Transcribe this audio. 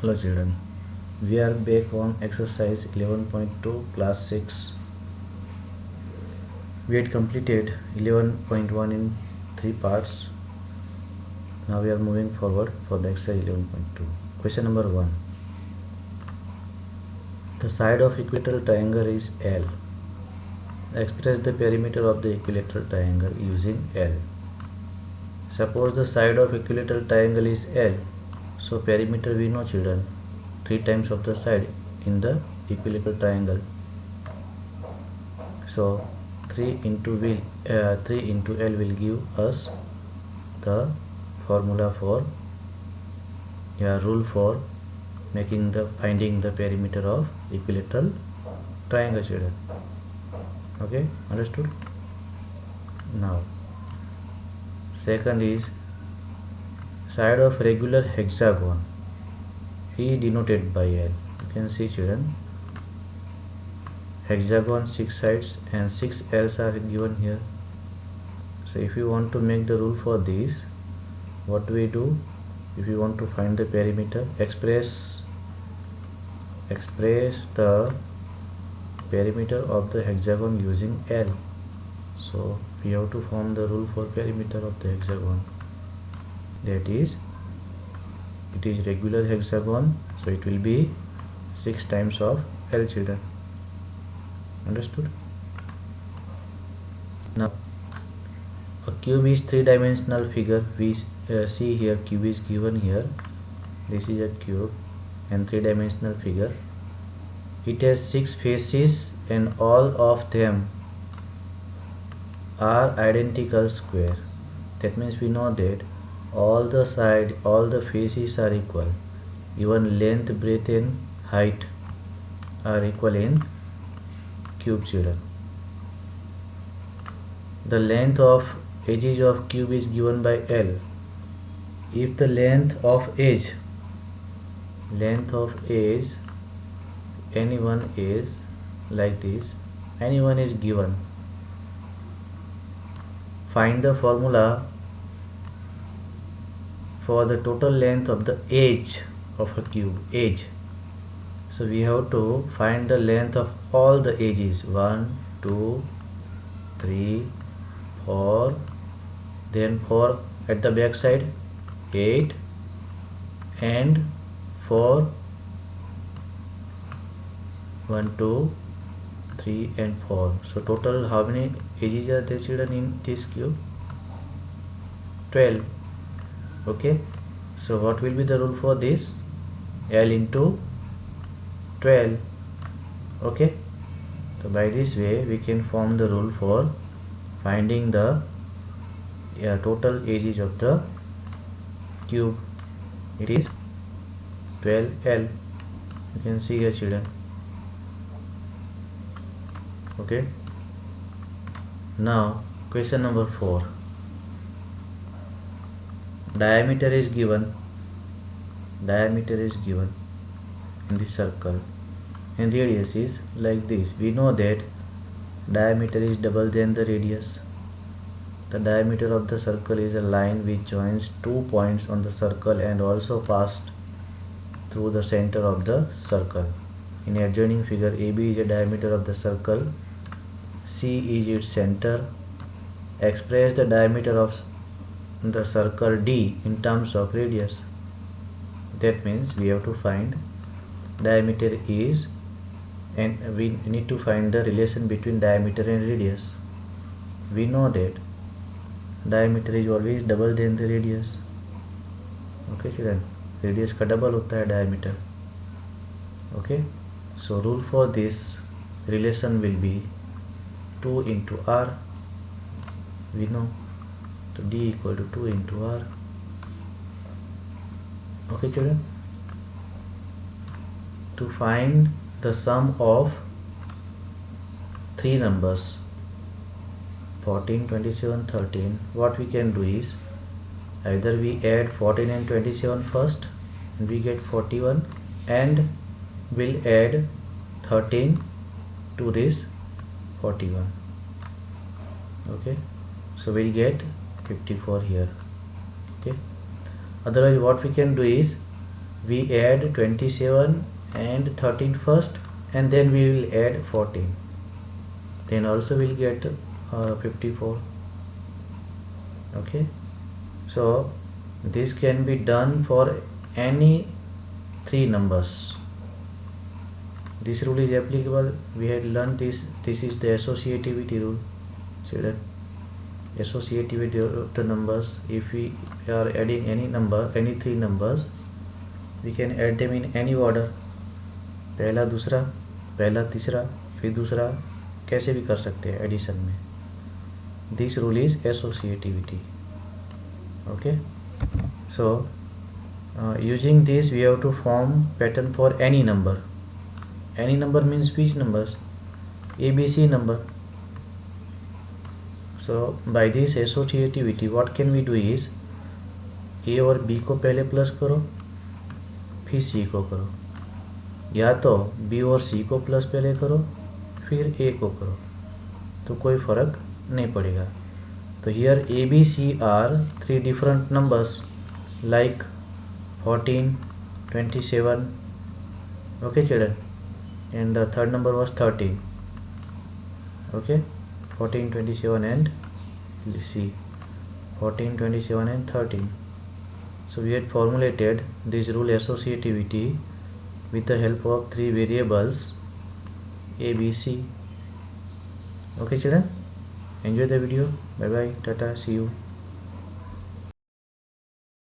Hello children, we are back on exercise 11.2 class 6. We had completed 11.1 in 3 parts. Now we are moving forward for the exercise 11.2. Question number 1. The side of equilateral triangle is L. Express the perimeter of the equilateral triangle using L. Suppose the side of equilateral triangle is L. So perimeter we know children, 3 times of the side in the equilateral triangle. So 3 into L will give us the formula for rule for finding the perimeter of equilateral triangle children. Okay, understood? Now second is side of regular hexagon is denoted by L. You can see children, hexagon 6 sides and 6 L's are given here. So if you want to make the rule for this, what do we do? If you want to find the perimeter, express the perimeter of the hexagon using L. So we have to form the rule for perimeter of the hexagon. That is, it is regular hexagon, so it will be 6 times of L children. Understood? Now a cube is 3-dimensional figure. We see here cube is given here. This is a cube and 3-dimensional figure. It has 6 faces and all of them are identical square. That means we know that all the faces are equal. Even length, breadth and height are equal in cube children. The length of edges of cube is given by L. If the length of edge anyone is like this, anyone is given, find the formula for the total length of the edge of a cube, edge. So we have to find the length of all the edges, 1, 2, 3, 4, then 4 at the back side, 8 and 4, 1, 2, 3 and 4. So total how many edges are there children in this cube? 12. Okay, so what will be the rule for this? L into 12. Okay, so by this way we can form the rule for finding the total edges of the cube. It is 12L. You can see here children. Okay, now question number 4. Diameter is given in this circle and radius is like this. We know that diameter is double than the radius. The diameter of the circle is a line which joins 2 points on the circle and also passed through the center of the circle. In adjoining figure, AB is the diameter of the circle, C is its center. Express the diameter of the circle D in terms of radius. That means we have to find diameter is, and we need to find the relation between diameter and radius. We know that diameter is always double than the radius. Okay children, radius का double होता है diameter. Okay, so rule for this relation will be 2 into R. We know, so D equal to 2 into R. Okay children, to find the sum of 3 numbers 14, 27, 13, what we can do is either we add 14 and 27 first and we get 41, and we'll add 13 to this 41. Okay, so we'll get 54 here. Okay, otherwise what we can do is we add 27 and 13 first, and then we will add 14, then also we'll get 54. Okay, so this can be done for any 3 numbers. This rule is applicable. We had learned this. This is the associativity rule. Children, associativity of the numbers. If we are adding any number, any 3 numbers, we can add them in any order. पहला दूसरा, पहला तीसरा, फिर दूसरा, कैसे भी कर सकते हैं एडिशन में. This rule is associativity. Okay. So using this we have to form pattern for any number. Any number means which numbers? ABC number. So by this associativity what can we do is A और B को पहले plus करो, फिर C को करो, या तो B और C को प्लस पहले करो, फिर A को करो, तो कोई फर्क नहीं पड़ेगा. तो here A, B, C are 3 different numbers like 14, 27. Okay children, and the third number was 13. Okay, 14, 27 and C, 14, 27 and 13. So we had formulated this rule associativity with the help of 3 variables A, B, C. Okay children, enjoy the video. Bye bye, tata, see you.